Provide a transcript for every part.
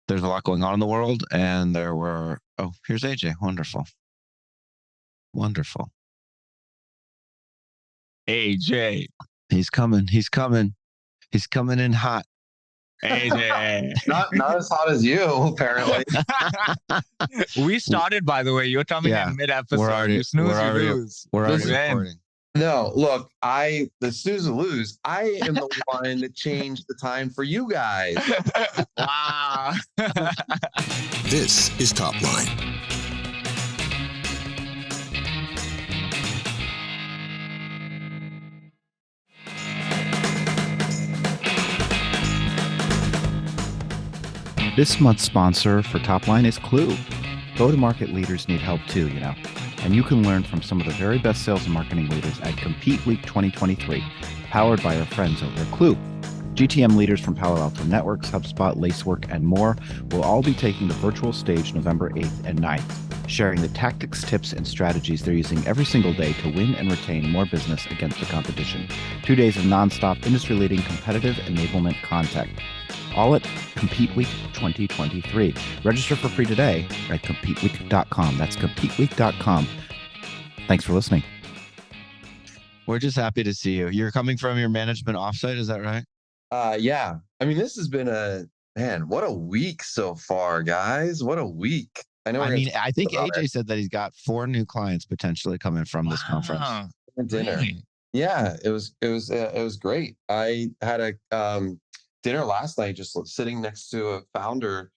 there's a lot going on in the world, and there were. Oh, here's AJ. Wonderful. AJ, he's coming. He's coming in hot. AJ. Not as hot as you, apparently. We started, by the way. You're coming in mid-episode. You snooze, you lose. We're already recording. No, look, the snooze or lose. I am the one that changed the time for you guys. Wow. This is Top Line. This month's sponsor for Top Line is Clue. Go-to-market leaders need help too, and you can learn from some of the very best sales and marketing leaders at Compete Week 2023, powered by our friends over at Clue. GTM leaders from Palo Alto Networks, HubSpot, Lacework, and more will all be taking the virtual stage November 8th and 9th, sharing the tactics, tips, and strategies they're using every single day to win and retain more business against the competition. 2 days of nonstop, industry-leading competitive enablement content. All at Compete Week 2023. Register for free today at CompeteWeek.com. That's CompeteWeek.com. Thanks for listening. We're just happy to see you. You're coming from your management offsite, is that right? Yeah. I mean, this has been what a week so far, guys. What a week. I think AJ said that he's got 4 new clients potentially coming from this conference. Dinner. Really? Yeah, it was great. I had a dinner last night, just sitting next to a founder,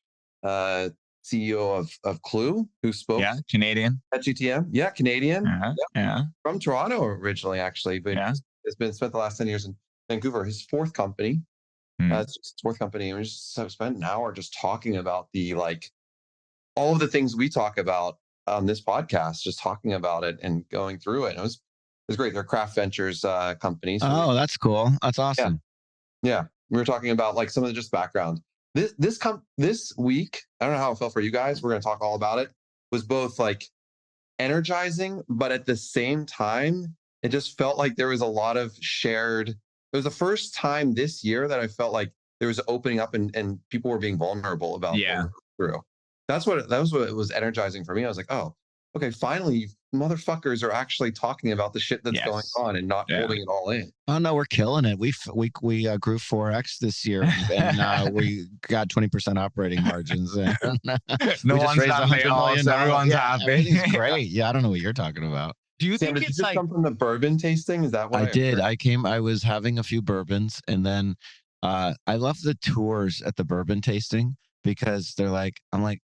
CEO of Clue, who spoke. Yeah, Canadian at GTM. Yeah, Canadian. Yeah, from Toronto originally, actually, but has spent the last 10 years in Vancouver. His fourth company. It's his fourth company. And we just have spent an hour just talking about all of the things we talk about on this podcast, just talking about it and going through it. And it was great. They're Craft Ventures companies. So that's cool. That's awesome. Yeah. We were talking about some of the just background. This week, I don't know how it felt for you guys. We're going to talk all about it. Was both energizing, but at the same time, it just felt like there was a lot of shared. It was the first time this year that I felt like there was opening up and people were being vulnerable about what we're through. That was what it was energizing for me. I was like, oh, okay, finally, motherfuckers are actually talking about the shit that's going on and not holding it all in. Oh no, we're killing it. We grew 4x this year, and we got 20% operating margins. And no one's done layoffs. Everyone's happy. Everything's great. Yeah, I don't know what you're talking about. Do you Sam, think did you come from the bourbon tasting? Is that what I did? I was having a few bourbons, and then I love the tours at the bourbon tasting because I'm like,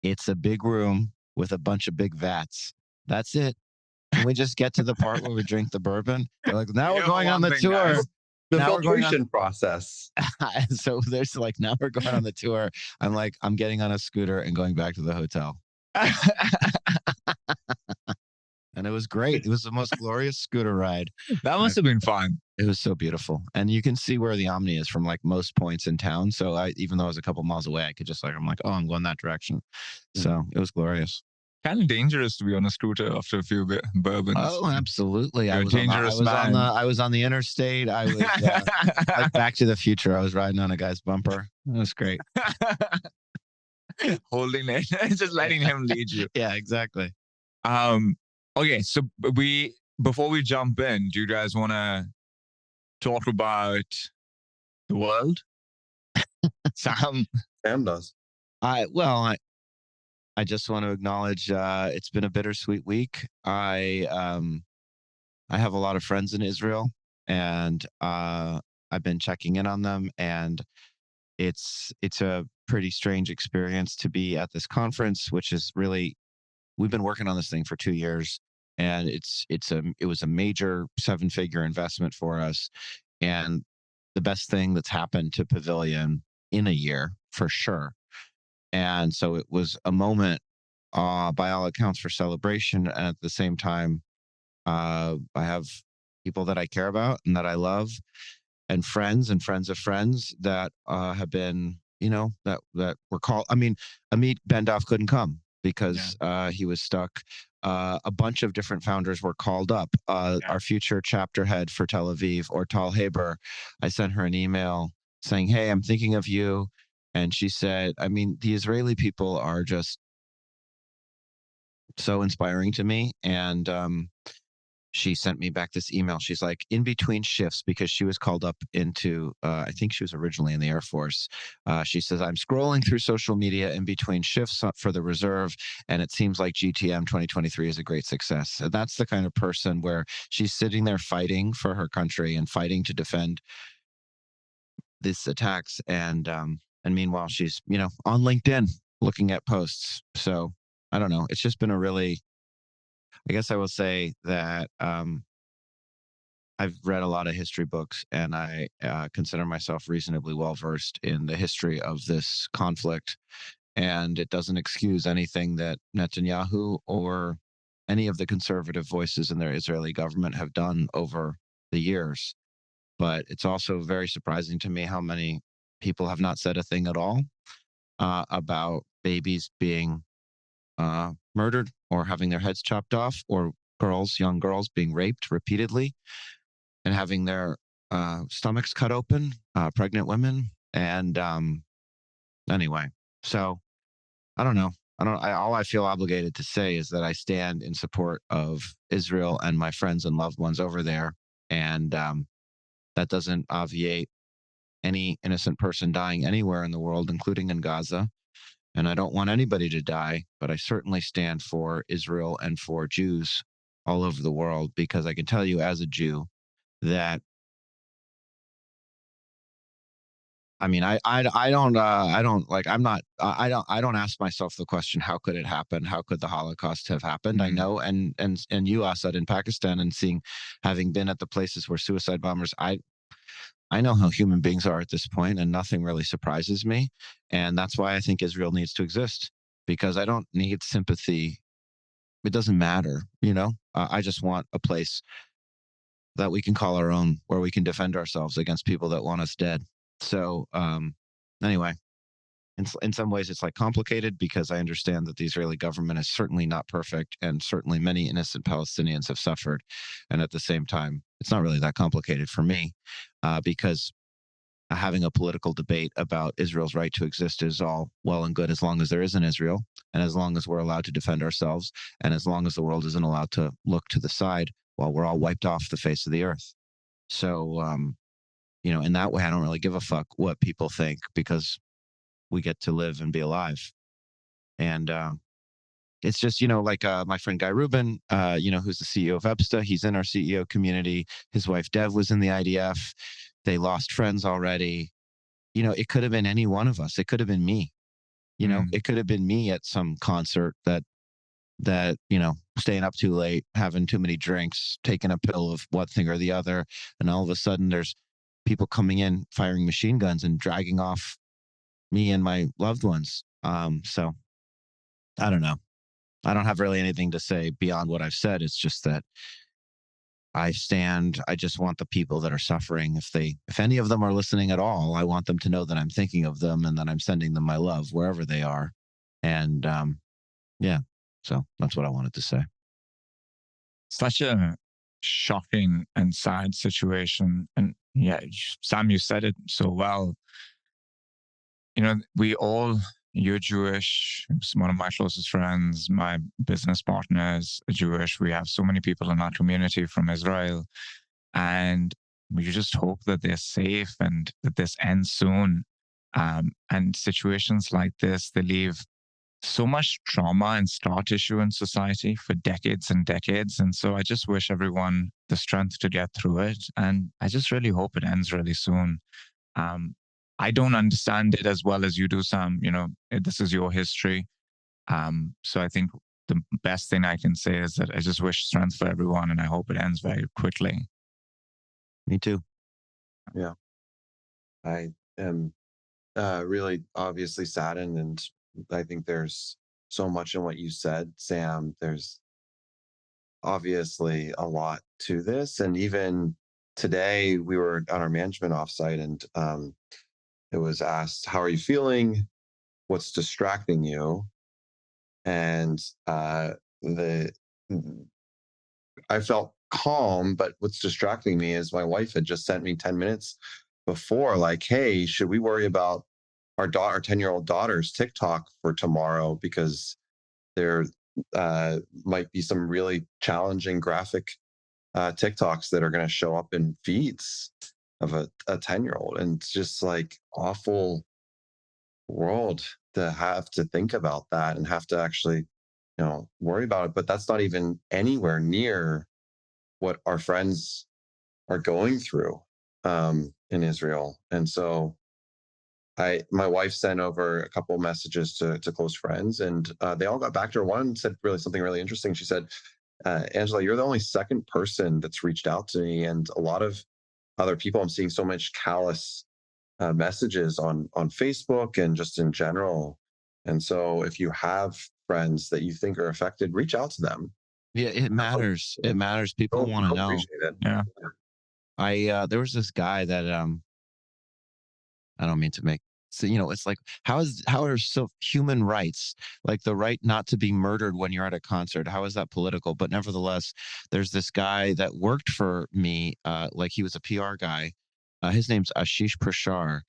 it's a big room with a bunch of big vats. That's it. Can we just get to the part where we drink the bourbon? They're like, now we're going on the tour. Guys. The filtration process. So there's now we're going on the tour. I'm like, I'm getting on a scooter and going back to the hotel. And it was great. It was the most glorious scooter ride. That must have been fun. It was so beautiful. And you can see where the Omni is from most points in town. So even though I was a couple miles away, I could just I'm like, oh, I'm going that direction. So it was glorious. Kind of dangerous to be on a scooter after a few bourbons. Oh, absolutely. I was on the interstate. I was like Back to the Future. I was riding on a guy's bumper. It was great. Holding it, just letting him lead you. Yeah, exactly. Okay, so before we jump in, do you guys want to talk about the world? Sam does. I just want to acknowledge it's been a bittersweet week. I have a lot of friends in Israel, and I've been checking in on them, and it's a pretty strange experience to be at this conference, which is really, we've been working on this thing for 2 years, and it was a major 7-figure investment for us, and the best thing that's happened to Pavilion in a year for sure. And so it was a moment, by all accounts, for celebration. And at the same time, I have people that I care about and that I love, and friends of friends that have been, that were called. I mean, Amit Bendoff couldn't come because he was stuck. A bunch of different founders were called up. Our future chapter head for Tel Aviv, Ortal Haber, I sent her an email saying, hey, I'm thinking of you. And she said, I mean, the Israeli people are just so inspiring to me. And she sent me back this email. She's like, in between shifts, because she was called up into, I think she was originally in the Air Force. She says, I'm scrolling through social media in between shifts for the reserve, and it seems like GTM 2023 is a great success. And that's the kind of person where she's sitting there fighting for her country and fighting to defend these attacks. And meanwhile, she's, on LinkedIn looking at posts. So I don't know. It's just been a really, I guess I will say that I've read a lot of history books, and I consider myself reasonably well versed in the history of this conflict. And it doesn't excuse anything that Netanyahu or any of the conservative voices in their Israeli government have done over the years. But it's also very surprising to me how many people have not said a thing at all about babies being murdered or having their heads chopped off, or young girls being raped repeatedly and having their stomachs cut open, pregnant women. And anyway, so I don't know. All I feel obligated to say is that I stand in support of Israel and my friends and loved ones over there. And that doesn't obviate any innocent person dying anywhere in the world, including in Gaza. And I don't want anybody to die, but I certainly stand for Israel and for Jews all over the world, because I can tell you as a Jew that, I mean, I don't like, I'm not, I don't ask myself the question, how could it happen? How could the Holocaust have happened? I know. And you, Assad, in Pakistan, and having been at the places where suicide bombers, I know how human beings are at this point, and nothing really surprises me. And that's why I think Israel needs to exist, because I don't need sympathy. It doesn't matter, I just want a place that we can call our own, where we can defend ourselves against people that want us dead. So, anyway, in some ways it's like complicated, because I understand that the Israeli government is certainly not perfect, and certainly many innocent Palestinians have suffered. And at the same time, it's not really that complicated for me, because having a political debate about Israel's right to exist is all well and good, as long as there is an Israel, and as long as we're allowed to defend ourselves, and as long as the world isn't allowed to look to the side while we're all wiped off the face of the earth. So, in that way, I don't really give a fuck what people think, because we get to live and be alive. And it's just, like my friend Guy Rubin, who's the CEO of EBSTA. He's in our CEO community. His wife Dev was in the IDF. They lost friends already. It could have been any one of us. It could have been me. It could have been me at some concert that staying up too late, having too many drinks, taking a pill of one thing or the other, and all of a sudden there's people coming in, firing machine guns and dragging off me and my loved ones. So I don't know. I don't have really anything to say beyond what I've said. It's just that I just want the people that are suffering, if any of them are listening at all, I want them to know that I'm thinking of them and that I'm sending them my love wherever they are. And yeah, so that's what I wanted to say. Such a shocking and sad situation. And yeah, Sam, you said it so well. You're Jewish. One of my closest friends, my business partner is Jewish. We have so many people in our community from Israel. And we just hope that they're safe and that this ends soon. And situations like this, they leave so much trauma and scar tissue in society for decades and decades. And so I just wish everyone the strength to get through it. And I just really hope it ends really soon. I don't understand it as well as you do, Sam. This is your history. So I think the best thing I can say is that I just wish strength for everyone, and I hope it ends very quickly. Me too. Yeah. I am really obviously saddened, and I think there's so much in what you said, Sam. There's obviously a lot to this. And even today, we were on our management offsite, and it was asked, how are you feeling? What's distracting you? And I felt calm, but what's distracting me is my wife had just sent me 10 minutes before, like, hey, should we worry about our 10-year-old daughter's TikTok for tomorrow, because there might be some really challenging graphic TikToks that are going to show up in feeds of a 10-year-old. And it's just like awful world to have to think about that and have to actually, worry about it. But that's not even anywhere near what our friends are going through in Israel. And so my wife sent over a couple of messages to close friends, and they all got back to her. One said something really interesting. She said, Angela, you're the only second person that's reached out to me, and a lot of other people, I'm seeing so much callous messages on Facebook and just in general. And so if you have friends that you think are affected, reach out to them. Yeah, it matters. It matters. People want to know. Appreciate it. Yeah. There was this guy that I don't mean to make, so it's like, how are so human rights, like the right not to be murdered when you're at a concert, how is that political? But nevertheless, there's this guy that worked for me, like he was a PR guy. His name's Ashish Prashar.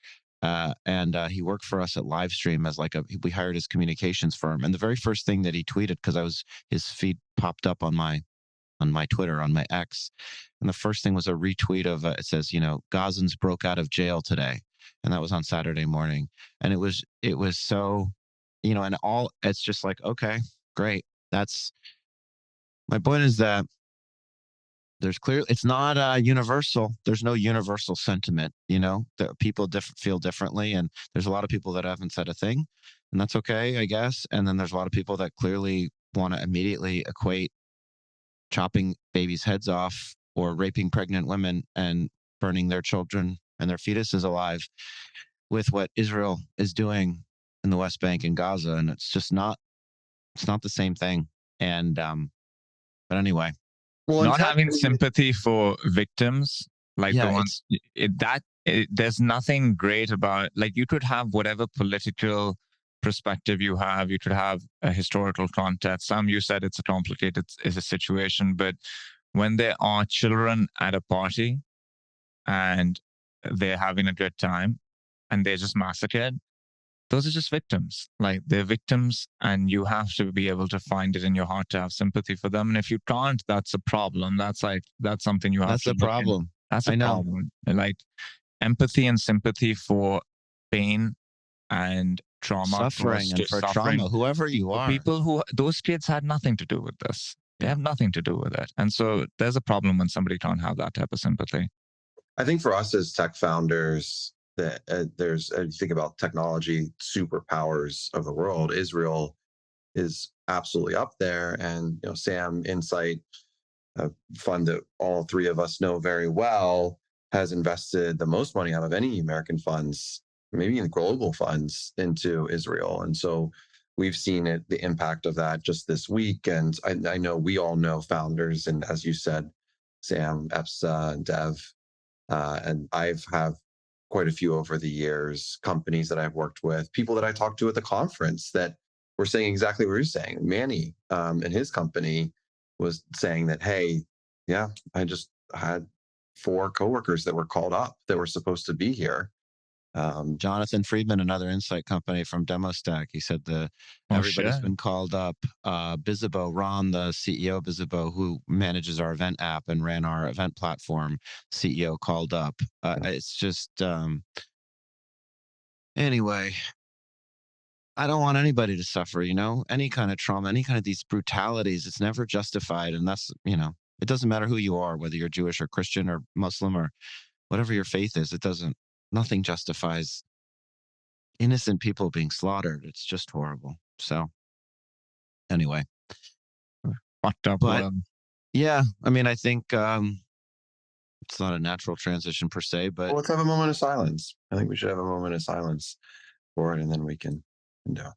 And he worked for us at Livestream as we hired his communications firm. And the very first thing that he tweeted, because his feed popped up on my Twitter, on my X, and the first thing was a retweet of it says, Gazans broke out of jail today, and that was on Saturday morning, and it was so, and all, it's just like, okay, great. That's my point, is that it's not universal. There's no universal sentiment, that people feel differently, and there's a lot of people that haven't said a thing, and that's okay, I guess. And then there's a lot of people that clearly want to immediately equate chopping babies' heads off or raping pregnant women and burning their children and their fetuses alive with what Israel is doing in the West Bank and Gaza. And it's just not the same thing. And, but anyway. Well, Not having sympathy for victims, like the ones there's nothing great about, like, you could have whatever political perspective you have, you could have a historical context. You said it's a situation, but when there are children at a party and they're having a good time and they're just massacred, those are just victims. Like, they're victims, and you have to be able to find it in your heart to have sympathy for them. And if you can't, that's a problem. That's something you have that's to a problem. That's a problem. Like, empathy and sympathy for pain and trauma, suffering, and for trauma, whoever you are. People those kids had nothing to do with this. They have nothing to do with it. And so there's a problem when somebody can't have that type of sympathy. I think for us as tech founders, that you think about technology superpowers of the world, Israel is absolutely up there. And Sam Insight, a fund that all three of us know very well, has invested the most money out of any American funds, maybe even global funds, into Israel. And so we've seen the impact of that just this week. And I know we all know founders, and as you said, Sam, Epsa, and Dev, and I've have quite a few over the years, companies that I've worked with, people that I talked to at the conference that were saying exactly what you're saying. Manny and his company was saying that, hey, yeah, I just had 4 coworkers that were called up that were supposed to be here. Jonathan Friedman, another Insight company from DemoStack, he said everybody's been called up. Bizibo, Ron, the CEO of Bizibo, who manages our event app and ran our event platform, CEO, called up. It's just, anyway, I don't want anybody to suffer, any kind of trauma, any kind of these brutalities. It's never justified. And that's, it doesn't matter who you are, whether you're Jewish or Christian or Muslim or whatever your faith is. Nothing justifies innocent people being slaughtered. It's just horrible. So anyway, fucked up. But yeah, I mean, I think it's not a natural transition per se, but let's have a moment of silence. I think we should have a moment of silence for it, and then we can go.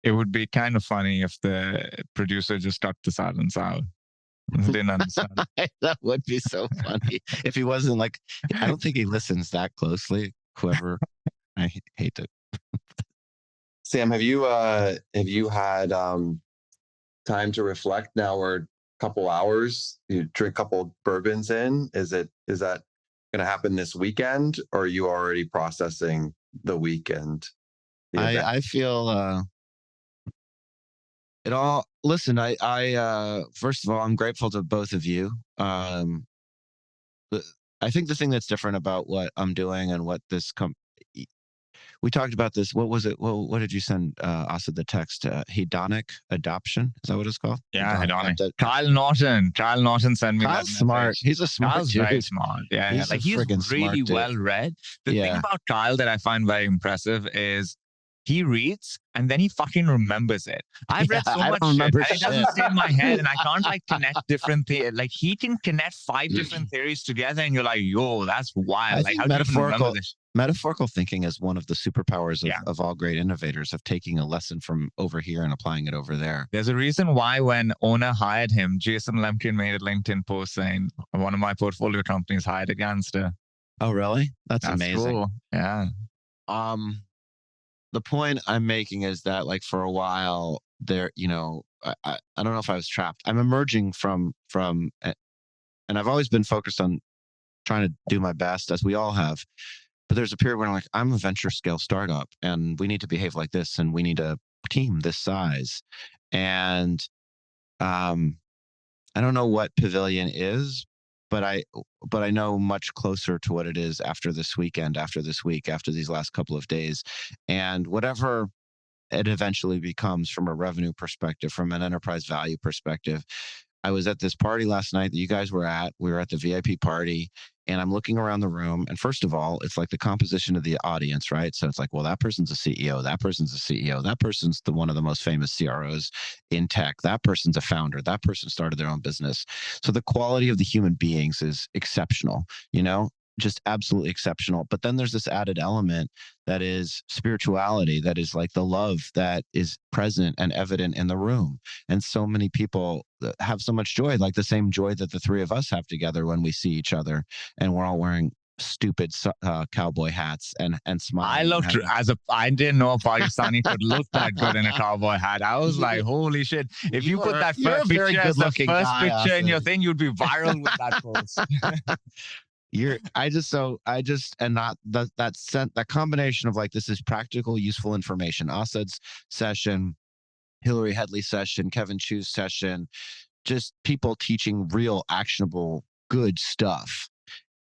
It would be kind of funny if the producer just cut the silence out. Didn't understand. That would be so funny if he wasn't like, I don't think he listens that closely. Whoever, I hate it. Sam, have you had time to reflect? Now we're a couple hours. You drink a couple bourbons in. Is that going to happen this weekend, or are you already processing the weekend? I feel it all. Listen, I first of all, I'm grateful to both of you. I think the thing that's different about what I'm doing and what this we talked about this. What was it? Well, what did you send Asa the text? Hedonic adoption? Is that what it's called? Yeah, hedonic. Kyle Norton sent me Kyle's that smart. message. He's a smart Kyle's dude. very smart. Yeah, He's like he's friggin' smart really dude. well read. The thing about Kyle that I find very impressive is he reads and then he fucking remembers it. I've read so much shit and it doesn't stay in my head and I can't like connect different things. Like he can connect 5 different theories together and you're like, yo, that's wild. Like how do you even remember this? Metaphorical thinking is one of the superpowers of all great innovators, of taking a lesson from over here and applying it over there. There's a reason why when Ona hired him, Jason Lemkin made a LinkedIn post saying one of my portfolio companies hired a gangster. Oh, really? That's amazing. Cool. Yeah. The point I'm making is that, like, for a while there, you know, I don't know if I was trapped. I'm emerging from, and I've always been focused on trying to do my best, as we all have. But there's a period where I'm like, I'm a venture scale startup and we need to behave like this and we need a team this size. And I don't know what Pavilion is, but I know much closer to what it is after this weekend, after this week, after these last couple of days. And whatever it eventually becomes from a revenue perspective, from an enterprise value perspective. I was at this party last night that you guys were at. We were at the VIP party, and I'm looking around the room. And first of all, it's like the composition of the audience, right? So it's like, well, that person's a CEO. That person's a CEO. That person's one of the most famous CROs in tech. That person's a founder. That person started their own business. So the quality of the human beings is exceptional, you know, just absolutely exceptional. But then there's this added element that is spirituality, that is like the love that is present and evident in the room. And so many people have so much joy, like the same joy that the three of us have together when we see each other and we're all wearing stupid cowboy hats and smiling. I didn't know a Pakistani could look that good in a cowboy hat. I was like, holy shit. If you put that first picture as the first picture in your thing, you'd be viral with that post. That combination of like, this is practical, useful information. Asad's session, Hillary Headley's session, Kevin Chu's session, just people teaching real, actionable, good stuff.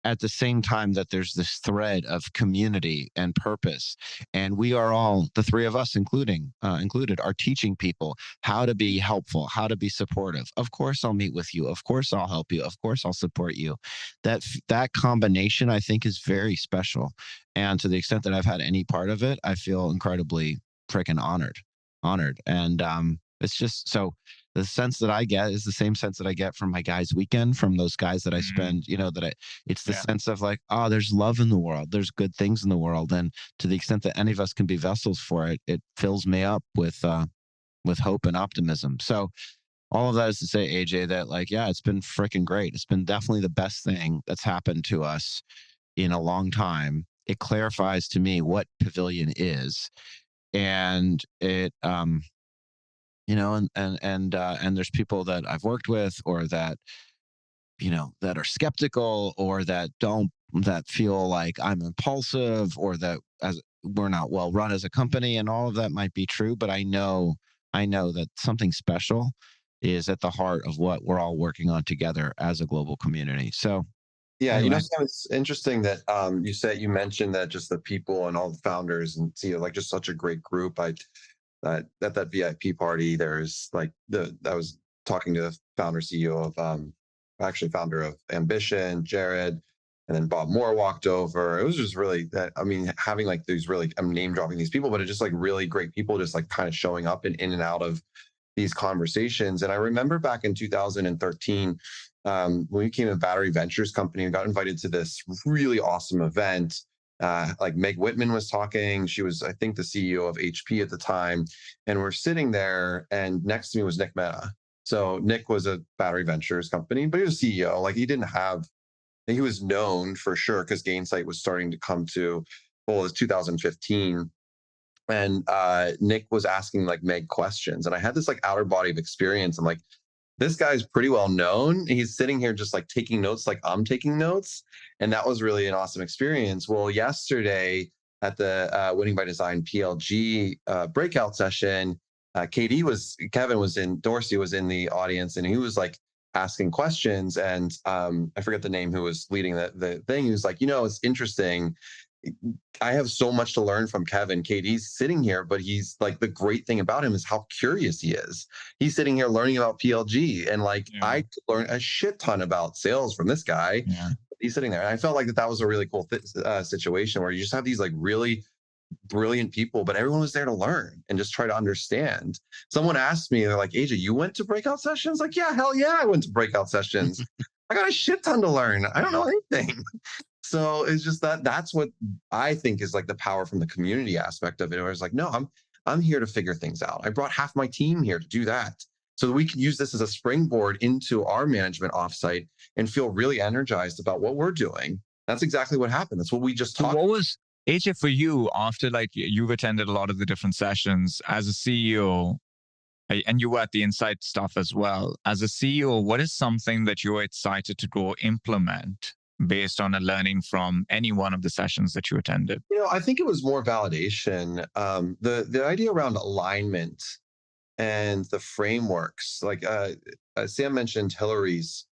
At the same time that there's this thread of community and purpose. And we are all, the three of us included, are teaching people how to be helpful, how to be supportive. Of course, I'll meet with you. Of course, I'll help you. Of course, I'll support you. That combination, I think, is very special. And to the extent that I've had any part of it, I feel incredibly freaking honored. And it's just so the sense that I get is the same sense that I get from my guys' weekend, from those guys that I spend, you know, it's the sense of like, oh, there's love in the world. There's good things in the world. And to the extent that any of us can be vessels for it, it fills me up with hope and optimism. So all of that is to say, AJ, that like, yeah, it's been freaking great. It's been definitely the best thing that's happened to us in a long time. It clarifies to me what Pavilion is. And it, you know, and there's people that I've worked with, or that, you know, that are skeptical, or that feel like I'm impulsive, or that as we're not well run as a company, and all of that might be true. But I know that something special is at the heart of what we're all working on together as a global community. So yeah, anyway. You know, so it's interesting that you mentioned that just the people and all the founders and CEO, like just such a great group. At that VIP party, there's like I was talking to the founder of Ambition, Jared, and then Bob Moore walked over. It was just really having like these really, I'm name dropping these people, but it's just like really great people just like kind of showing up and in and out of these conversations. And I remember back in 2013, when we became a battery ventures company, we got invited to this really awesome event. Like Meg Whitman was talking. She was, I think, the CEO of HP at the time. And we're sitting there, and next to me was Nick Mehta. So Nick was a battery ventures company, but he was a CEO. Like he was known for sure because Gainsight was starting to come to, well, it was 2015. And Nick was asking like Meg questions. And I had this like outer body of experience. I'm like, this guy's pretty well known. He's sitting here just like taking notes, like I'm taking notes. And that was really an awesome experience. Well, yesterday at the Winning by Design PLG breakout session, Dorsey was in the audience, and he was like asking questions. And I forget the name who was leading the thing. He was like, it's interesting. I have so much to learn from Kevin. KD's sitting here, but he's like, the great thing about him is how curious he is. He's sitting here learning about PLG, and like I could learn a shit ton about sales from this guy. Yeah. He's sitting there, and I felt like that was a really cool situation where you just have these like really brilliant people, but everyone was there to learn and just try to understand. Someone asked me, they're like, AJ, you went to breakout sessions? Like, yeah, hell yeah, I went to breakout sessions. I got a shit ton to learn. I don't know anything. So it's just that's what I think is like the power from the community aspect of it. Where it's like, no, I'm here to figure things out. I brought half my team here to do that, so that we can use this as a springboard into our management offsite and feel really energized about what we're doing. That's exactly what happened. That's what we just talked. So what was AJ for you after like you've attended a lot of the different sessions as a CEO? And you were at the Insight stuff as well. As a CEO, what is something that you're excited to go implement based on a learning from any one of the sessions that you attended? I think it was more validation. The idea around alignment and the frameworks, like Sam mentioned Hillary's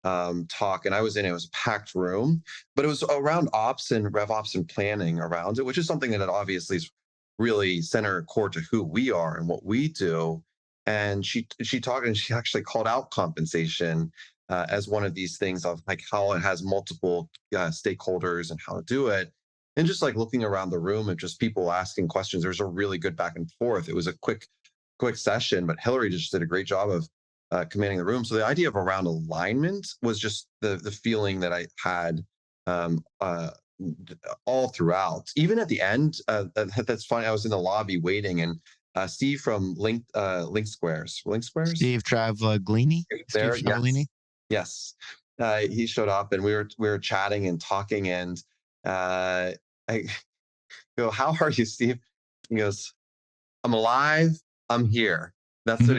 talk, and I was in it. It was a packed room, but it was around ops and rev ops and planning around it, which is something that obviously is really center core to who we are and what we do. And she talked, and she actually called out compensation as one of these things of like how it has multiple stakeholders and how to do it. And just like looking around the room and just people asking questions, there's a really good back and forth. It was a quick session, but Hillary just did a great job of commanding the room. So the idea of around alignment was just the feeling that I had all throughout. Even at the end, that's funny. I was in the lobby waiting, and Steve from Link Squares, Steve Travaglini. there, Steve Travaglini. Yes. He showed up, and we were chatting and talking, and I go, "How are you, Steve?" He goes, "I'm alive. I'm here." That's what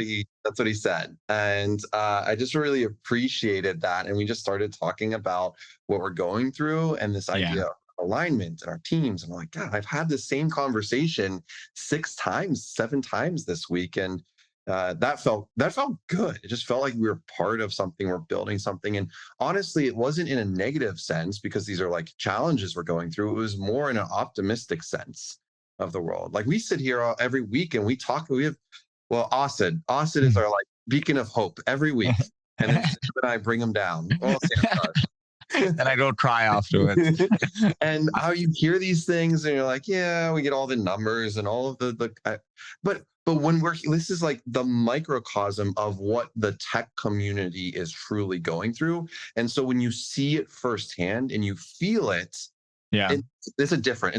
he said, and I just really appreciated that. And we just started talking about what we're going through and this idea of alignment and our teams. And I'm like, God, I've had the same conversation 6 times, 7 times this week, and that felt good. It just felt like we were part of something. We're building something, and honestly, it wasn't in a negative sense because these are like challenges we're going through. It was more in an optimistic sense of the world. Like we sit here every week and we talk. We have. Well, Asid is our like beacon of hope every week, and then Sam and I bring him down. Well, Sam does. And I go cry afterwards. And how you hear these things, and you're like, yeah, we get all the numbers and all of but when this is like the microcosm of what the tech community is truly going through, and so when you see it firsthand and you feel it. Yeah. It's a different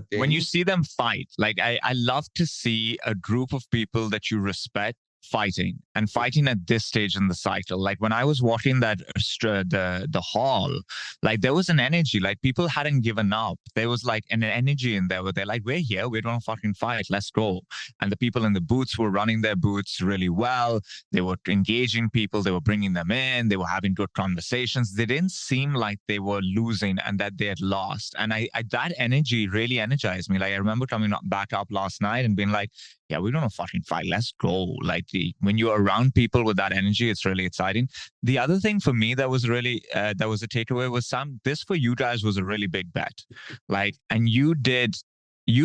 thing. When you see them fight, like I love to see a group of people that you respect fighting at this stage in the cycle. Like when I was watching that the hall, like there was an energy, like people hadn't given up. There was like an energy in there where they're like, we're here, we don't fucking fight, let's go. And the people in the booths were running their booths really well. They were engaging people, they were bringing them in, they were having good conversations. They didn't seem like they were losing and that they had lost. And I that energy really energized me. Like I remember coming back up last night and being like, yeah, we're gonna fucking fight. Let's go. Like when you're around people with that energy, it's really exciting. The other thing for me that was really that was a takeaway was this for you guys was a really big bet. Like, and you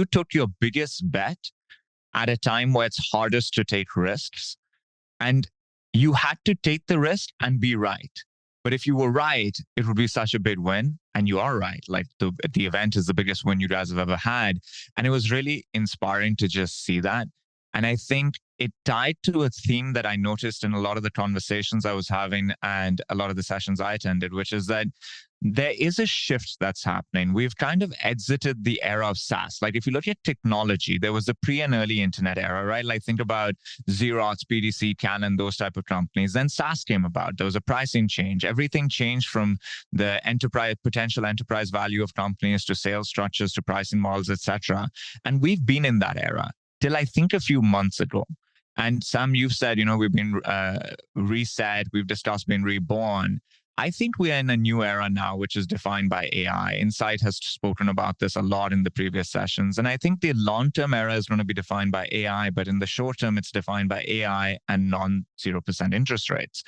took your biggest bet at a time where it's hardest to take risks, and you had to take the risk and be right. But if you were right, it would be such a big win. And you are right. Like the event is the biggest win you guys have ever had. And it was really inspiring to just see that. And I think it tied to a theme that I noticed in a lot of the conversations I was having and a lot of the sessions I attended, which is that there is a shift that's happening. We've kind of exited the era of SaaS. Like if you look at technology, there was the pre and early internet era, right? Like think about Xerox, PDC, Canon, those type of companies. Then SaaS came about. There was a pricing change. Everything changed from the potential enterprise value of companies to sales structures to pricing models, etc. And we've been in that era till I think a few months ago. And Sam, you've said, we've been reset, we've discussed being reborn. I think we are in a new era now, which is defined by AI. Insight has spoken about this a lot in the previous sessions. And I think the long-term era is going to be defined by AI, but in the short term, it's defined by AI and non-0% interest rates.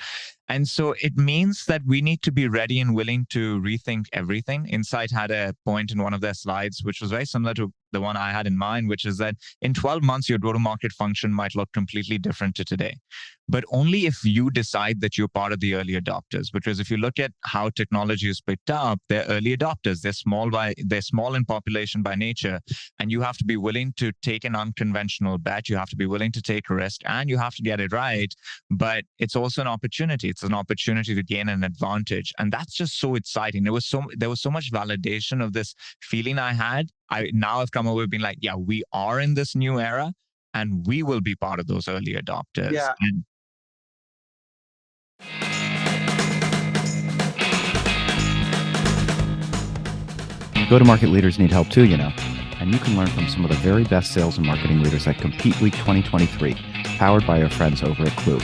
And so it means that we need to be ready and willing to rethink everything. Insight had a point in one of their slides, which was very similar to the one I had in mind, which is that in 12 months, your go-to-market function might look completely different to today. But only if you decide that you're part of the early adopters. Because if you look at how technology is picked up, they're early adopters. They're small in population by nature, and you have to be willing to take an unconventional bet. You have to be willing to take a risk, and you have to get it right. But it's also an opportunity. It's an opportunity to gain an advantage, and that's just so exciting. There was so much validation of this feeling I had. I've come away being like, yeah, we are in this new era, and we will be part of those early adopters. Yeah. And Go-to-market leaders need help too, and you can learn from some of the very best sales and marketing leaders at Compete Week 2023, powered by our friends over at Clue.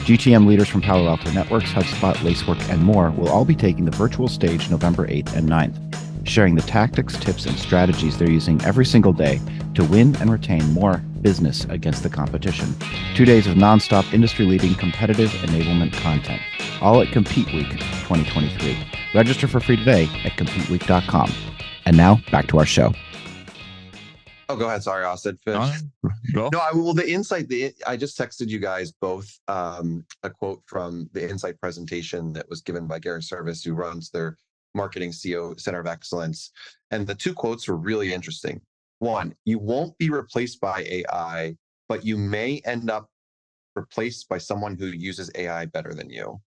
GTM leaders from Palo Alto Networks, HubSpot, Lacework, and more will all be taking the virtual stage November 8th and 9th, sharing the tactics, tips, and strategies they're using every single day to win and retain more business against the competition. 2 days of nonstop industry-leading competitive enablement content, all at Compete Week 2023. Register for free today at CompeteWeek.com. And now back to our show. Oh, go ahead. Sorry, Austin. the insight. I just texted you guys both a quote from the Insight presentation that was given by Gary Service, who runs their Marketing CEO Center of Excellence. And the two quotes were really interesting. One, you won't be replaced by AI, but you may end up replaced by someone who uses AI better than you.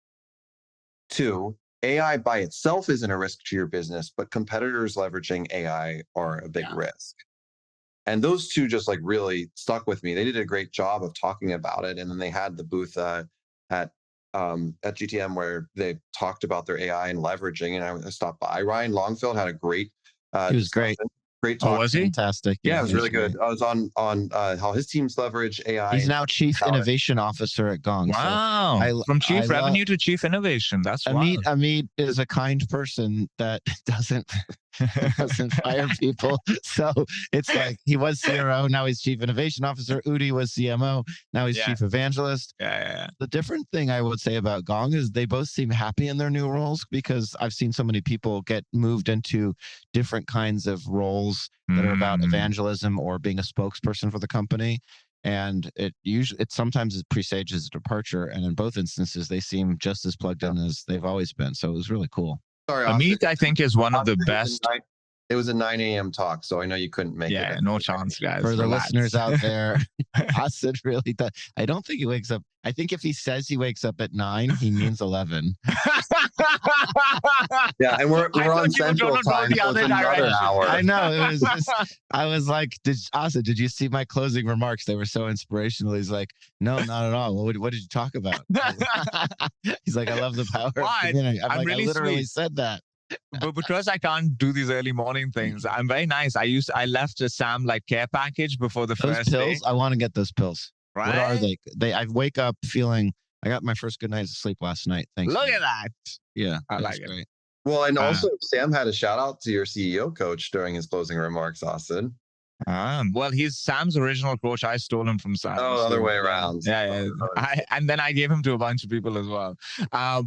Two, AI by itself isn't a risk to your business, but competitors leveraging AI are a big risk. And those two just like really stuck with me. They did a great job of talking about it. And then they had the booth at GTM where they talked about their AI and leveraging. And I stopped by. Ryan Longfield had a great He was great. Great talk. was he? Fantastic. Yeah, it was really good. I was on how his teams leverage AI. He's now Chief Innovation Officer at Gong. Wow. So From Chief Revenue to Chief Innovation. That's wild. Amit is a kind person that doesn't fire people. So it's like he was CRO, now he's Chief Innovation Officer. Udi was CMO, now he's Chief Evangelist. Yeah. The different thing I would say about Gong is they both seem happy in their new roles, because I've seen so many people get moved into different kinds of roles that are about evangelism or being a spokesperson for the company. And it sometimes presages a departure. And in both instances, they seem just as plugged in as they've always been. So it was really cool. Sorry, Amit, I think, is one of the best. It was a 9 a.m. talk, so I know you couldn't make it. Yeah, no chance, guys. For the listeners out there, Asid really does. I don't think he wakes up. I think if he says he wakes up at 9, he means 11. Yeah, and we're on Central Time, so it's another hour. I know. It was just, I was like, Asid, did you see my closing remarks? They were so inspirational. He's like, no, not at all. What did you talk about? He's like, I love the power of community. I'm like, really I literally said that. But because I can't do these early morning things, I'm very nice. I left a Sam like care package before the those first pills. day. I want to get those pills. Right? What are they? I wake up feeling I got my first good night's sleep last night. Thanks. Look at that. Yeah, I like it. Great. Well, and also Sam had a shout out to your CEO coach during his closing remarks, Austin. Well, he's Sam's original coach. I stole him from Sam. Oh, other way around. Yeah. And then I gave him to a bunch of people as well.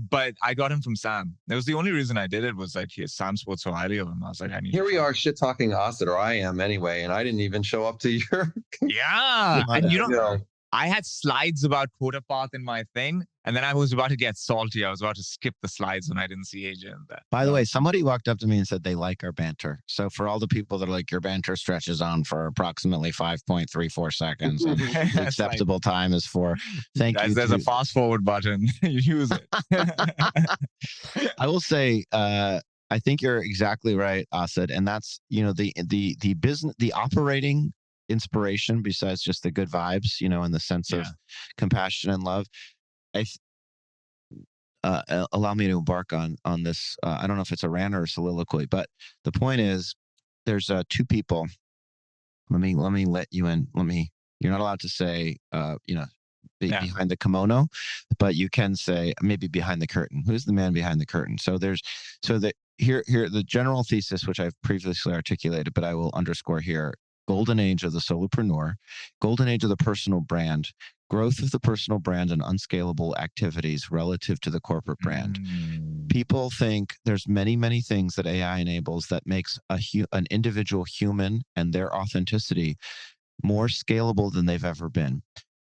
But I got him from Sam. That was the only reason I did it, was like Sam spoke so highly of him. I was like, I need. Here we are shit talking Austin, or I am anyway, and I didn't even show up to your. Yeah, and you know. I had slides about quota path in my thing, and then I was about to get salty. I was about to skip the slides when I didn't see AJ in there. By the way, somebody walked up to me and said they like our banter. So for all the people that are like, your banter stretches on for approximately 5.34 seconds, and the acceptable time is 4. Thank you. There's a fast forward button. You use it. I will say, I think you're exactly right, Asid, and that's the business, the operating inspiration, besides just the good vibes, in the sense of compassion and love. Allow me to embark on this. I don't know if it's a rant or a soliloquy, but the point is, there's 2 people. Let me let you in. You're not allowed to say, behind the kimono, but you can say maybe behind the curtain. Who's the man behind the curtain? So here the general thesis, which I've previously articulated, but I will underscore here: golden age of the solopreneur, golden age of the personal brand, growth of the personal brand and unscalable activities relative to the corporate brand. People think there's many things that AI enables that makes an individual human and their authenticity more scalable than they've ever been.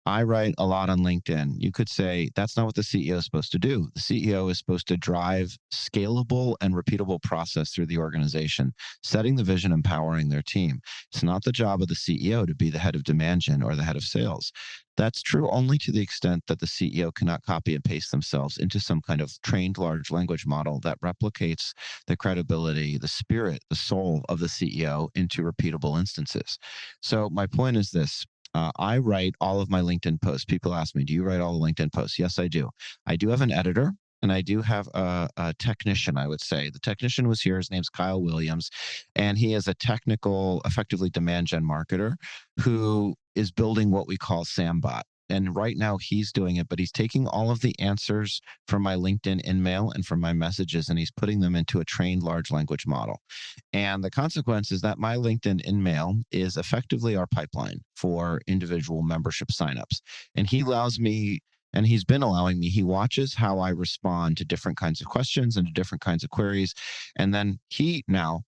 I write a lot on LinkedIn. You could say that's not what the CEO is supposed to do. The CEO is supposed to drive scalable and repeatable process through the organization, setting the vision, empowering their team. It's not the job of the CEO to be the head of demand gen or the head of sales. That's true only to the extent that the CEO cannot copy and paste themselves into some kind of trained large language model that replicates the credibility, the spirit, the soul of the CEO into repeatable instances. So my point is this. I write all of my LinkedIn posts. People ask me, do you write all the LinkedIn posts? Yes, I do. I do have an editor, and I do have a technician, I would say. The technician was here. His name's Kyle Williams, and he is a technical, effectively demand gen marketer who is building what we call Sambot. And right now he's doing it, but he's taking all of the answers from my LinkedIn InMail and from my messages, and he's putting them into a trained large language model. And the consequence is that my LinkedIn InMail is effectively our pipeline for individual membership signups. And he allows me, and he's been allowing me, he watches how I respond to different kinds of questions and to different kinds of queries. And then he now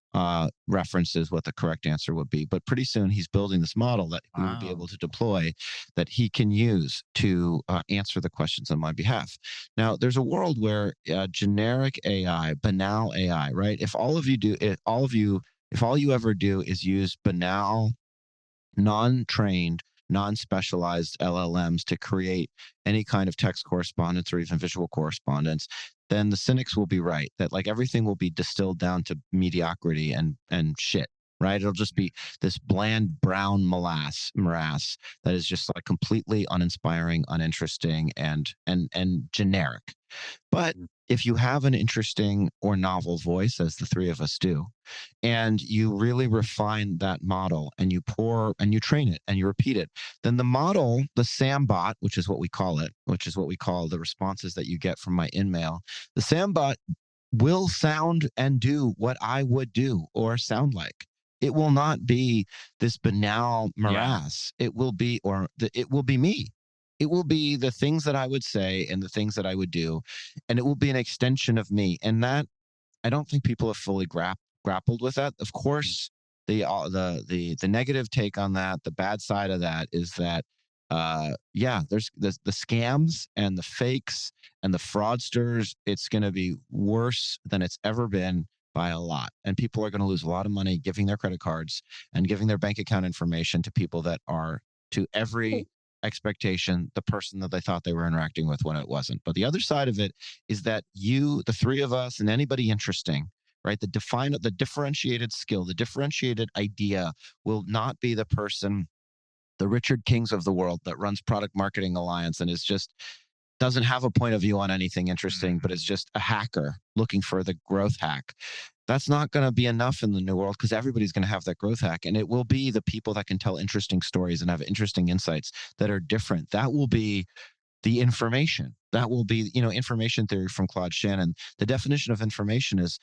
references what the correct answer would be. But pretty soon he's building this model that we will be able to deploy that he can use to answer the questions on my behalf. Now, there's a world where generic AI, banal AI, right? If all you ever do is use banal, non-trained, non-specialized LLMs to create any kind of text correspondence or even visual correspondence, then the cynics will be right that like everything will be distilled down to mediocrity and shit, right? It'll just be this bland brown morass that is just like completely uninspiring, uninteresting, and generic. But if you have an interesting or novel voice, as the three of us do, and you really refine that model and you train it and you repeat it, then the model, the Sambot, which is what we call it, which is what we call the responses that you get from my InMail, the Sambot will sound and do what I would do or sound like. It will not be this banal morass. It will be, it will be me. It will be the things that I would say and the things that I would do, and it will be an extension of me. And that, I don't think people have fully grappled with that. Of course, the negative take on that, the bad side of that is that there's the scams and the fakes and the fraudsters. It's going to be worse than it's ever been by a lot, and people are going to lose a lot of money giving their credit cards and giving their bank account information to people that are, to every expectation, the person that they thought they were interacting with when it wasn't. But the other side of it is that you, the three of us, and anybody interesting, right? The differentiated skill, the differentiated idea will not be the person, the Richard Kings of the world that runs Product Marketing Alliance and is just doesn't have a point of view on anything interesting, but is just a hacker looking for the growth hack. That's not going to be enough in the new world because everybody's going to have that growth hack. And it will be the people that can tell interesting stories and have interesting insights that are different. That will be the information. That will be, information theory from Claude Shannon. The definition of information is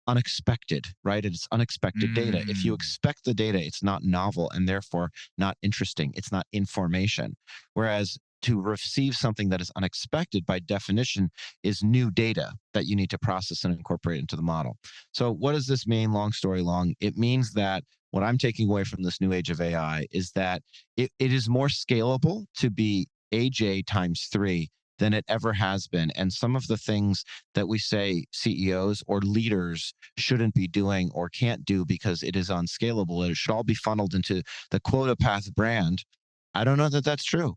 unexpected, right? It's unexpected data. If you expect the data, it's not novel and therefore not interesting. It's not information. Whereas to receive something that is unexpected by definition is new data that you need to process and incorporate into the model. So what does this mean? Long story long. It means that what I'm taking away from this new age of AI is that it is more scalable to be AJ times 3 than it ever has been. And some of the things that we say CEOs or leaders shouldn't be doing or can't do because it is unscalable, it should all be funneled into the quota path brand. I don't know that that's true.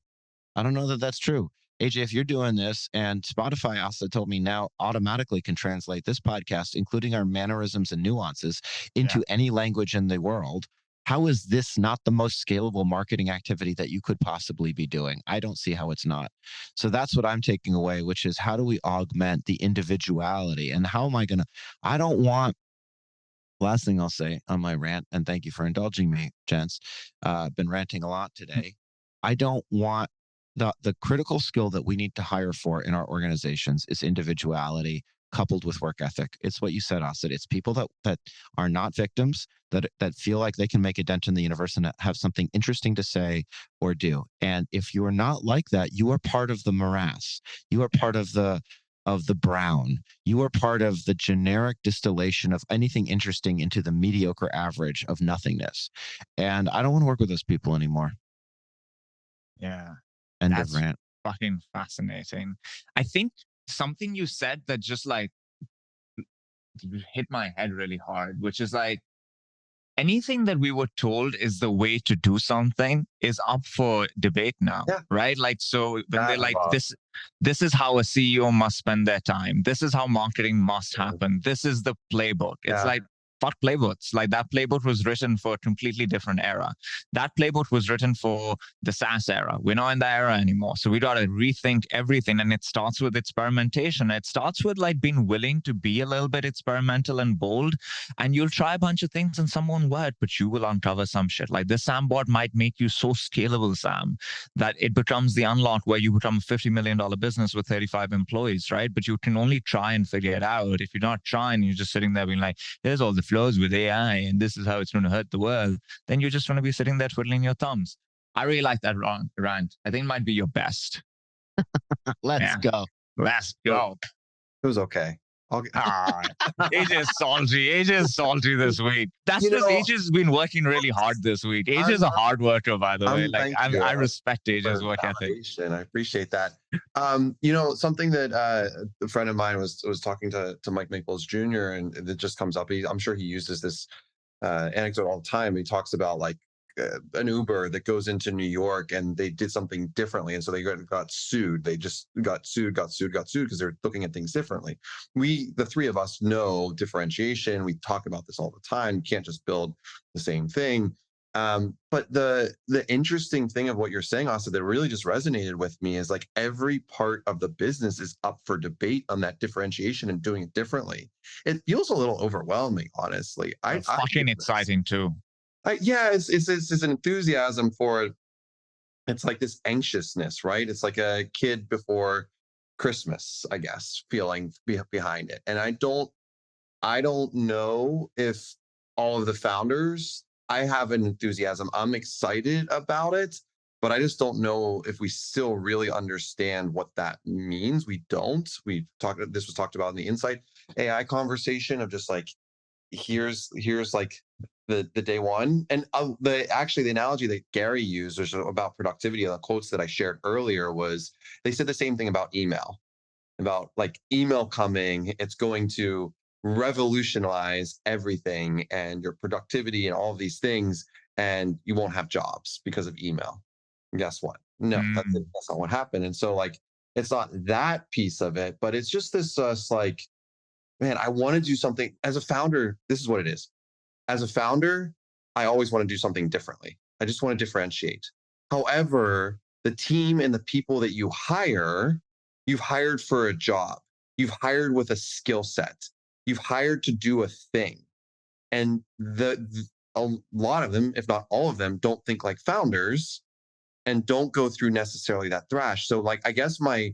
AJ, if you're doing this, and Spotify also told me now automatically can translate this podcast, including our mannerisms and nuances, into any language in the world, how is this not the most scalable marketing activity that you could possibly be doing? I don't see how it's not. So that's what I'm taking away, which is how do we augment the individuality? And how am I going to, I don't want, last thing I'll say on my rant, and thank you for indulging me, gents. Been ranting a lot today. I don't want the critical skill that we need to hire for in our organizations is individuality coupled with work ethic. It's what you said, Asid. It's people that are not victims, that feel like they can make a dent in the universe and have something interesting to say or do. And if you are not like that, you are part of the morass. You are part of the brown. You are part of the generic distillation of anything interesting into the mediocre average of nothingness. And I don't want to work with those people anymore. Yeah. End That's of rant. fucking fascinating. I think something you said that just like hit my head really hard, which is like anything that we were told is the way to do something is up for debate now, Yeah. right? Like, so when they're like, Bob. this is how a CEO must spend their time. This is how marketing must Yeah. happen. This is the playbook. It's Yeah. like, fuck playbooks. Like that playbook was written for a completely different era. That playbook was written for the SaaS era. We're not in that era anymore. So we got to rethink everything. And it starts with experimentation. It starts with like being willing to be a little bit experimental and bold. And you'll try a bunch of things and some won't work, but you will uncover some shit. Like this SAM bot might make you so scalable, Sam, that it becomes the unlock where you become a $50 million business with 35 employees, right? But you can only try and figure it out. If you're not trying, you're just sitting there being like, here's all the flaws with AI and this is how it's going to hurt the world, then you're just going to be sitting there twiddling your thumbs. I really like that rant. I think it might be your best. Let's go. Let's go. It was okay. AJ's salty. AJ's salty this week. That's You just know, AJ's been working really hard this week. AJ's a hard worker, by the way. Like I respect AJ's work ethic. I appreciate that. You know, something that a friend of mine was talking to Mike Maples Jr. and it just comes up. I'm sure he uses this anecdote all the time. He talks about like an Uber that goes into New York and they did something differently, and so they got sued. They just got sued because they're looking at things differently. The three of us know differentiation. We talk about this all the time. You can't just build the same thing. But the interesting thing of what you're saying, also, that really just resonated with me is like every part of the business is up for debate on that differentiation and doing it differently. It feels a little overwhelming, honestly. It's fucking exciting too. Yeah, it's an enthusiasm for it. It's like this anxiousness, right? It's like a kid before Christmas, I guess, feeling behind it. And I don't know if all of the founders, I have an enthusiasm. I'm excited about it, but I just don't know if we still really understand what that means. We don't. This was talked about in the Insight AI conversation of just like, here's like the day one. And the analogy that Gary used was about productivity. The quotes that I shared earlier was, they said the same thing about email, about like email coming, it's going to revolutionize everything and your productivity and all of these things, and you won't have jobs because of email. And guess what? No, that's not what happened. And so like, it's not that piece of it, but it's just this like, man, I want to do something as a founder. This is what it is. As a founder, I always want to do something differently. I just want to differentiate. However, the team and the people that you've hired for a job. You've hired with a skill set. You've hired to do a thing. And a lot of them, if not all of them, don't think like founders and don't go through necessarily that thrash. So like, I guess the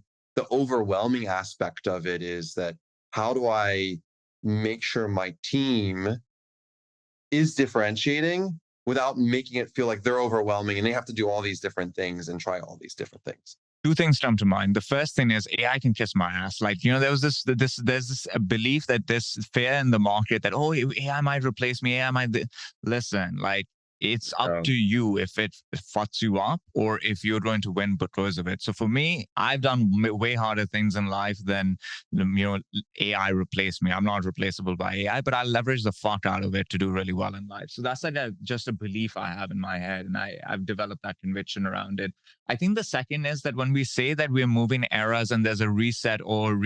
overwhelming aspect of it is that, how do I make sure my team is differentiating without making it feel like they're overwhelming and they have to do all these different things and try all these different things? Two things come to mind. The first thing is AI can kiss my ass. Like, you know, there was there's this belief that this fear in the market that, oh, AI might replace me. AI might, listen, like, it's up to you if it fucks you up or if you're going to win because of it. So for me, I've done way harder things in life than, you know, AI replace me. I'm not replaceable by AI, but I leverage the fuck out of it to do really well in life. So that's like just a belief I have in my head, and I've developed that conviction around it. I think the second is that when we say that we're moving eras and there's a reset or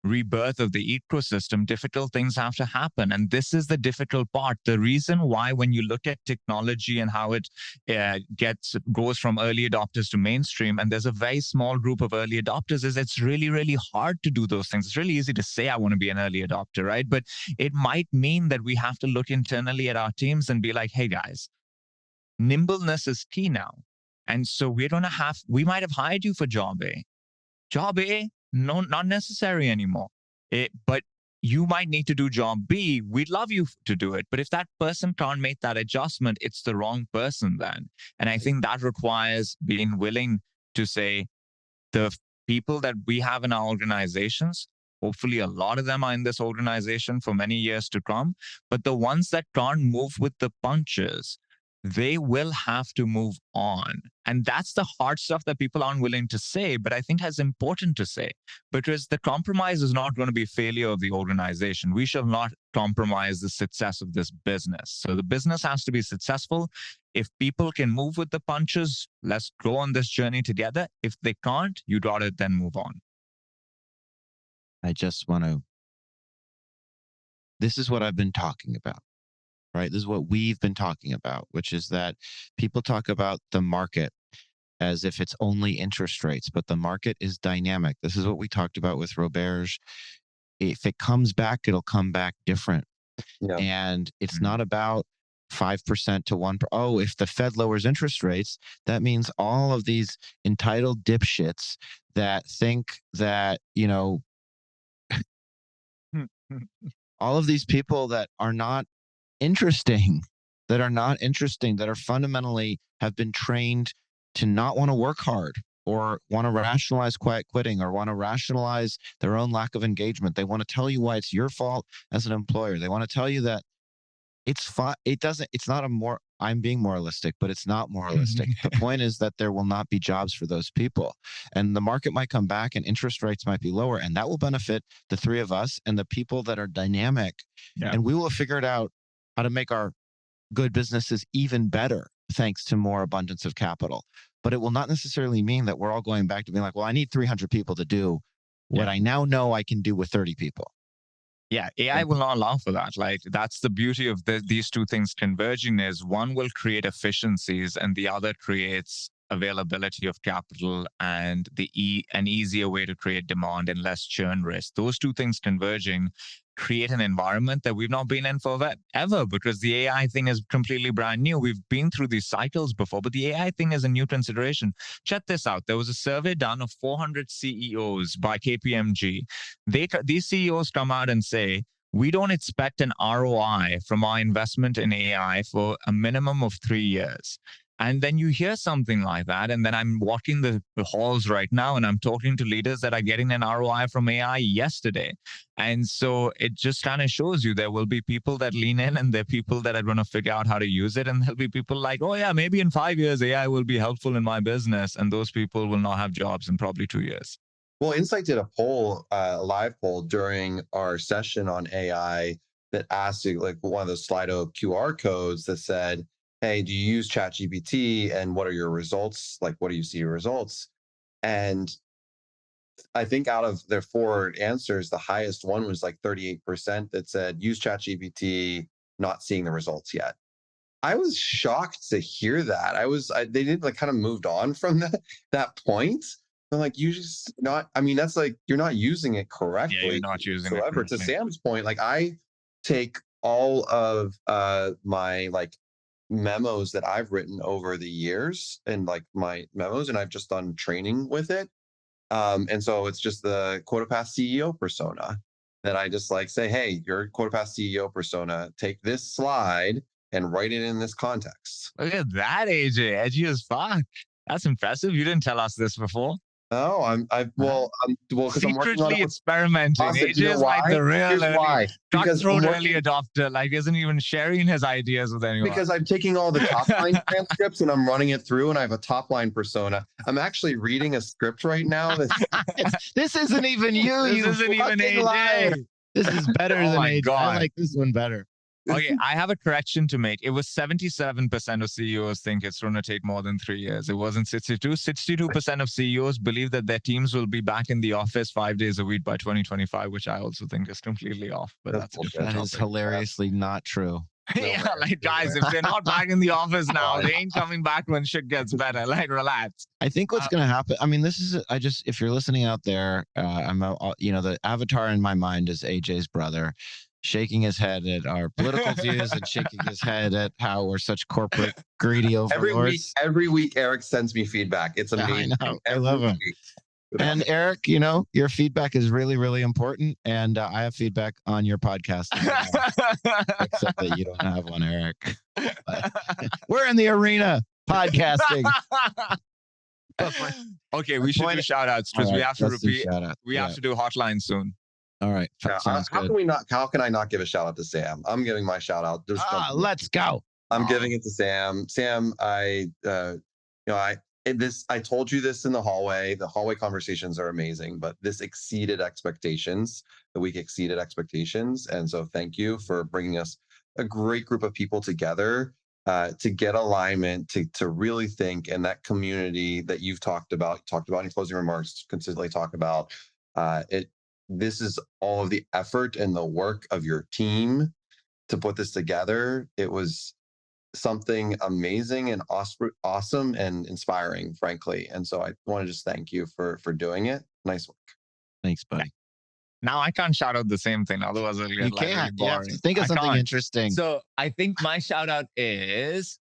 rebirth of the ecosystem, difficult things have to happen. And this is the difficult part. The reason why, when you look at technology and how it goes from early adopters to mainstream, and there's a very small group of early adopters, is it's really, really hard to do those things. It's really easy to say I want to be an early adopter, right? But it might mean that we have to look internally at our teams and be like, hey guys, nimbleness is key now. And so we might have hired you for job A. Job A, no, not necessary anymore. But you might need to do job B. We'd love you to do it. But if that person can't make that adjustment, it's the wrong person then. And I think that requires being willing to say, the people that we have in our organizations, hopefully a lot of them are in this organization for many years to come, but the ones that can't move with the punches, they will have to move on. And that's the hard stuff that people aren't willing to say, but I think is important to say, because the compromise is not going to be failure of the organization. We shall not compromise the success of this business. So the business has to be successful. If people can move with the punches, let's go on this journey together. If they can't, you got to then move on. I just want to, this is what I've been talking about, right? This is what we've been talking about, which is that people talk about the market as if it's only interest rates, but the market is dynamic. This is what we talked about with Roberge. If it comes back, it'll come back different. Yeah. And it's not about 5% to 1%. Oh, if the Fed lowers interest rates, that means all of these entitled dipshits that think that, you know, all of these people that are not interesting, that are fundamentally have been trained to not want to work hard or want to rationalize quiet quitting or want to rationalize their own lack of engagement. They want to tell you why it's your fault as an employer. They want to tell you that it's fine. It's not I'm being moralistic, but it's not moralistic. The point is that there will not be jobs for those people, and the market might come back and interest rates might be lower, and that will benefit the three of us and the people that are dynamic. Yeah. And we will figure it out how to make our good businesses even better thanks to more abundance of capital. But it will not necessarily mean that we're all going back to being like, well, I need 300 people to do what I now know I can do with 30 people. Yeah, AI will not allow for that. Like, that's the beauty of these two things converging, is one will create efficiencies and the other creates availability of capital and an easier way to create demand and less churn risk. Those two things converging create an environment that we've not been in for ever, because the AI thing is completely brand new. We've been through these cycles before, but the AI thing is a new consideration. Check this out. There was a survey done of 400 CEOs by KPMG. These CEOs come out and say, we don't expect an ROI from our investment in AI for a minimum of 3 years. And then you hear something like that, and then I'm walking the halls right now, and I'm talking to leaders that are getting an ROI from AI yesterday. And so it just kind of shows you there will be people that lean in, and there are people that are going to figure out how to use it. And there'll be people like, oh yeah, maybe in 5 years, AI will be helpful in my business. And those people will not have jobs in probably 2 years. Well, Insight did a poll, a live poll during our session on AI that asked you, like, one of those Slido QR codes that said, hey, do you use ChatGPT and what are your results? Like, what do you see your results? And I think out of their 4 answers, the highest one was like 38% that said use ChatGPT, not seeing the results yet. I was shocked to hear that. They did like kind of moved on from that point. I'm like, you just not, I mean, that's like, you're not using it correctly. Yeah, you're not using it correctly. To Sam's point, like I take all of my like memos that I've written over the years and like my memos, and I've just done training with it. And so it's just the Quota Path CEO persona that I just like say, hey, you're Quota Path CEO persona, take this slide and write it in this context. Look at that, AJ, edgy as fuck. That's impressive. You didn't tell us this before. Oh, because I'm working on experimenting. AJ is like the real early adopter. Like, isn't even sharing his ideas with anyone. Because I'm taking all the top line transcripts and I'm running it through, and I have a top line persona. I'm actually reading a script right now. This isn't even you. This isn't even AJ. Liar. This is better than AJ. God. I like this one better. Okay, I have a correction to make. It was 77% of CEOs think it's going to take more than 3 years. It wasn't 62. 62% of CEOs believe that their teams will be back in the office 5 days a week by 2025, which I also think is completely off. But that is hilariously not true. Yeah, like, guys, if they're not back in the office now, they ain't coming back when shit gets better. Like, relax. I think what's going to happen, I mean, if you're listening out there, the avatar in my mind is AJ's brother. shaking his head at our political views and shaking his head at how we're such corporate greedy overlords. Every week, Eric sends me feedback. It's amazing. I know. I love him. And Eric, your feedback is really, really important. And I have feedback on your podcast, except that you don't have one, Eric. But we're in the arena podcasting. Okay, we should do shout outs because we have to repeat. We have to do hotline soon. All right. Sounds good. How can I not give a shout out to Sam? I'm giving my shout out. Let's go. I'm giving it to Sam. Sam, I told you this in the hallway. The hallway conversations are amazing, but this exceeded expectations. The week exceeded expectations. And so thank you for bringing us a great group of people together to get alignment, to really think, and that community that you've talked about in closing remarks, consistently talk about this is all of the effort and the work of your team to put this together. It was something amazing and awesome and inspiring, frankly. And so I want to just thank you for doing it. Nice work. Thanks, buddy. Now I can't shout out the same thing, otherwise it'll get you can't. Really boring. Think of something interesting. So I think my shout out is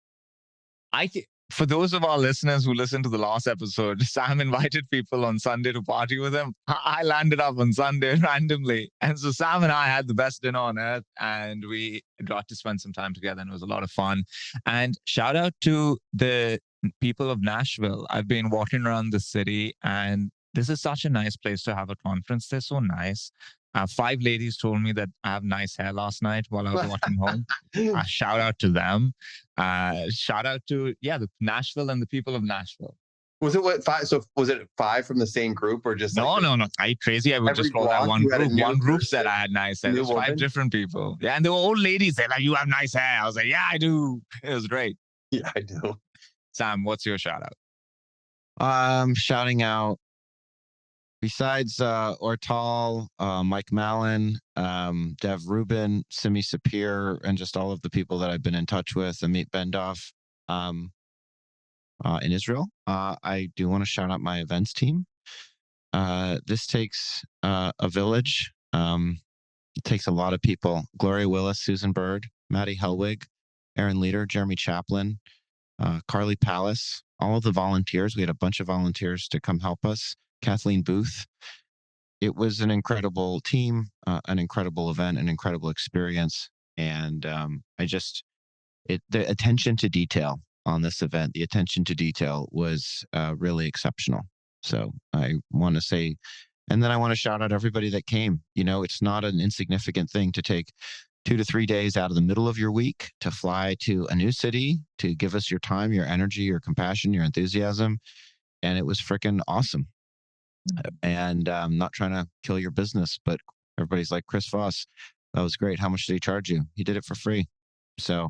for those of our listeners who listened to the last episode, Sam invited people on Sunday to party with him. I landed up on Sunday randomly. And so Sam and I had the best dinner on earth and we got to spend some time together and it was a lot of fun. And shout out to the people of Nashville. I've been walking around the city and this is such a nice place to have a conference. They're so nice. 5 ladies told me that I have nice hair last night while I was walking home. Shout out to them. Shout out to the Nashville and the people of Nashville. Was it 5? So was it 5 from the same group or just? No. Are you crazy? I would just call that one group. One group said I had nice hair. It was 5 different people. Yeah, and the old ladies said, like, you have nice hair. I was like, yeah, I do. It was great. Yeah, I do. Sam, what's your shout out? Shouting out. Besides Ortal, Mike Mallon, Dev Rubin, Simi Sapir, and just all of the people that I've been in touch with, Amit Bendov in Israel, I do want to shout out my events team. This takes a village. It takes a lot of people. Gloria Willis, Susan Bird, Maddie Helwig, Aaron Leader, Jeremy Chaplin, Carly Palace, all of the volunteers. We had a bunch of volunteers to come help us. Kathleen Booth. It was an incredible team, an incredible event, an incredible experience. And the attention to detail on this event, the attention to detail was really exceptional. So I want to say, and then I want to shout out everybody that came. It's not an insignificant thing to take 2 to 3 days out of the middle of your week to fly to a new city, to give us your time, your energy, your compassion, your enthusiasm. And it was freaking awesome. And I'm not trying to kill your business, but everybody's like, Chris Voss, that was great. How much did he charge you? He did it for free. So,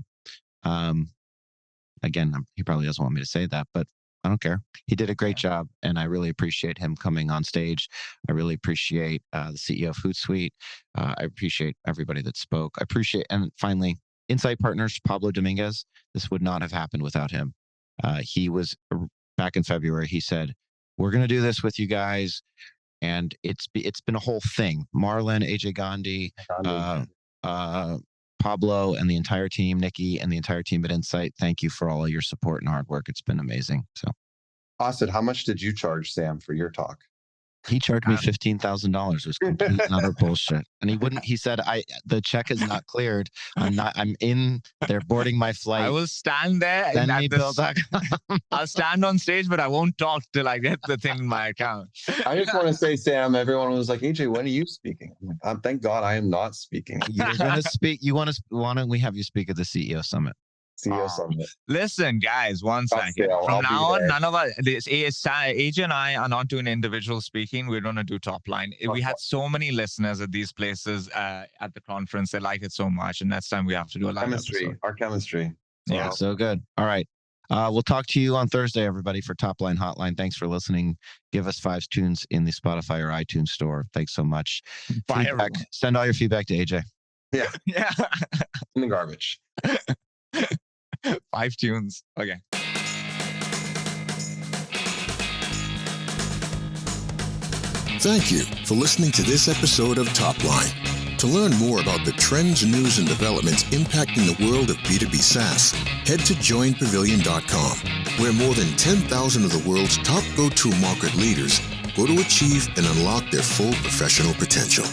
again, he probably doesn't want me to say that, but I don't care. He did a great job, and I really appreciate him coming on stage. I really appreciate the CEO of Hootsuite. I appreciate everybody that spoke. And finally, Insight Partners, Pablo Dominguez. This would not have happened without him. He was back in February. He said, we're going to do this with you guys. And it's been a whole thing. Marlon, AJ Gandhi, Pablo, and the entire team, Nikki, and the entire team at Insight. Thank you for all of your support and hard work. It's been amazing. So, Austin, how much did you charge Sam for your talk? He charged me $15,000. It was complete and utter bullshit. And he said, the check is not cleared. I'm in, they're boarding my flight. I will stand there. I'll stand on stage, but I won't talk till I get the thing in my account. I just want to say, Sam, everyone was like, AJ, when are you speaking? I'm like, thank God I am not speaking. You're going to speak. Why don't we have you speak at the CEO Summit? CEO Summit. Listen, guys, one second. From now on, none of us, AJ and I are not doing individual speaking. We're going to do top line. We had so many listeners at these places at the conference. They like it so much. And next time we have to do a live episode. Our chemistry. Yeah, so good. All right. We'll talk to you on Thursday, everybody, for Top Line Hotline. Thanks for listening. Give us 5 tunes in the Spotify or iTunes store. Thanks so much. Send all your feedback to AJ. Yeah. In the garbage. 5 tunes. Okay. Thank you for listening to this episode of Top Line. To learn more about the trends, news, and developments impacting the world of B2B SaaS, head to joinpavilion.com, where more than 10,000 of the world's top go-to market leaders go to achieve and unlock their full professional potential.